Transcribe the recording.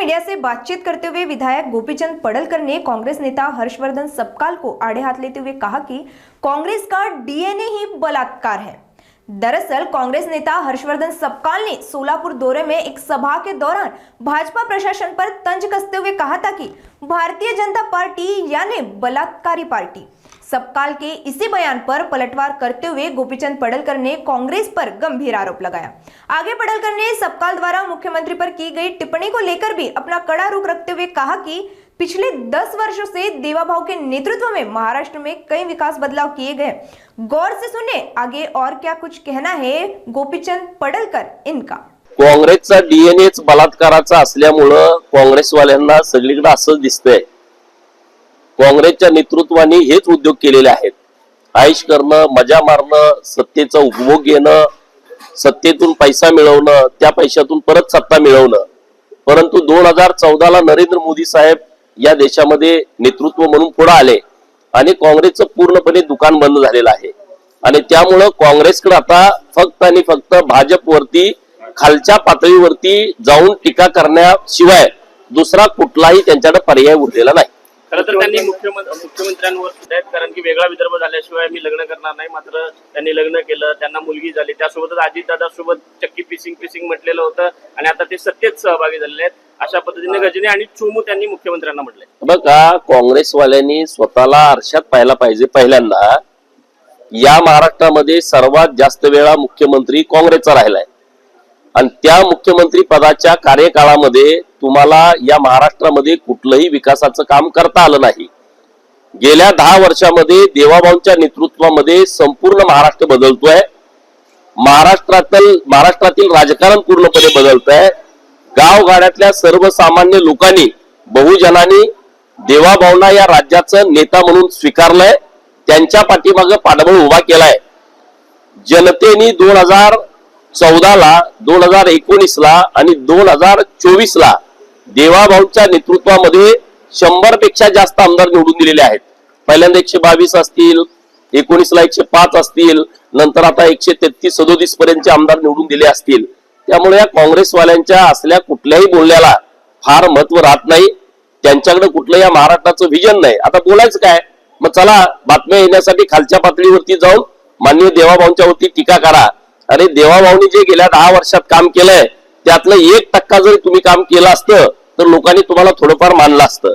Media से बातचीत करते हुए विधायक गोपीचंद पडलकर ने कांग्रेस नेता हर्षवर्धन सपकाल को आड़े हाथ लेते हुए कहा कि कांग्रेस का डीएनए ही बलात्कार है। दरअसल कांग्रेस नेता हर्षवर्धन सपकाल ने सोलापुर दौरे में एक सभा के दौरान भाजपा प्रशासन पर तंज कसते हुए कहा था कि भारतीय जनता पार्टी यानी बलात्कारी पार्टी। सपकाल के इसी बयान पर पलटवार करते हुए गोपीचंद पडलकर ने कांग्रेस पर गंभीर आरोप लगाया। आगे पडलकर ने सपकाल द्वारा मुख्यमंत्री पर की गई टिप्पणी को लेकर भी अपना कड़ा रुख रखते हुए कहा कि पिछले 10 वर्षों से देवाभाऊ के नेतृत्व में महाराष्ट्र में कई विकास बदलाव किए गए। गौर से सुने आगे और क्या कुछ कहना है गोपीचंद पडलकर इनका। काँग्रेसचा डीएनएच बलात्काराचा असल्यामुळं काँग्रेसवाल्यांना सगळीकडे असंच दिसतंय। काँग्रेसच्या नेतृत्वाने हेच उद्योग केलेले आहेत। आईश करणं, मजा मारणं, सत्तेचा उपभोग घेणं, सत्तेतून पैसा मिळवणं, त्या पैशातून परत सत्ता मिळवणं। परंतु 2014 ला नरेंद्र मोदी साहेब या देशामध्ये नेतृत्व म्हणून पुढे आले आणि काँग्रेसचं पूर्णपणे दुकान बंद झालेलं आहे आणि त्यामुळे काँग्रेसकडे आता फक्त आणि फक्त भाजपवरती खालच्या पातळीवरती जाऊन टीका करण्याशिवाय दुसरा कुठलाही त्यांच्याकडे पर्याय उरलेला नाही। खरं तर त्यांनी मुख्यमंत्र्यांवर सुद्धा आहेत, कारण की वेगळा विदर्भ झाल्याशिवाय मी लग्न करणार नाही। मात्र त्यांनी लग्न केलं, त्यांना मुलगी झाली, त्यासोबतच अजितदादासोबत चक्की पिसिंग म्हटलेलं होतं आणि आता ते सत्तेत सहभागी झालेले आहेत। अशा पद्धतीने गजनी आणि चुमू त्यांनी मुख्यमंत्र्यांना म्हटले। बघा, काँग्रेसवाल्यांनी स्वतःला आरशात पाहायला पाहिजे। पहिल्यांदा या महाराष्ट्रामध्ये सर्वात जास्त वेळा मुख्यमंत्री काँग्रेसचा राहिलाय आणि त्या मुख्यमंत्री पदाच्या कार्यकाळामध्ये तुम्हाला या महाराष्ट्रामध्ये कुठलंही विकासाचं काम करता आलं नाही। गेल्या 10 वर्षामध्ये देवाभाऊंच्या नेतृत्वामध्ये संपूर्ण महाराष्ट्र बदलतोय। महाराष्ट्रातील राजकारण पूर्णपणे बदलतंय। गावगाड्यातल्या सर्वसामान्य लोकांनी, बहुजनांनी देवाभाऊंना या राज्याचं नेता म्हणून स्वीकारलंय, त्यांच्या पाठीमागे पाठबळ उभा केलाय। जनतेने 2014 ला, 2019 ला आणि 2024 ला देवाभाऊंच्या नेतृत्वामध्ये 100 पेक्षा जास्त आमदार निवडून दिलेले आहेत। पहिल्यांदा 122 असतील, 19 ला 105 असतील, नंतर आता 133-37 पर्यंतचे आमदार निवडून दिले असतील। त्यामुळे या काँग्रेसवाल्यांच्या असल्या कुठल्याही बोलण्याला फार महत्व राहत नाही। त्यांच्याकडे कुठलं या महाराष्ट्राचं विजन नाही। आता बोलायचं काय? मग चला बातम्या येण्यासाठी खालच्या पातळीवरती जाऊन माननीय देवाभाऊंच्या वरती टीका करा। अरे, देवाभाऊंनी जे गेल्या 10 वर्षात काम केलंय त्यातलं 1% जरी तुम्ही काम केलं असतं तर लोकांनी तुम्हाला थोडंफार मानलं असतं।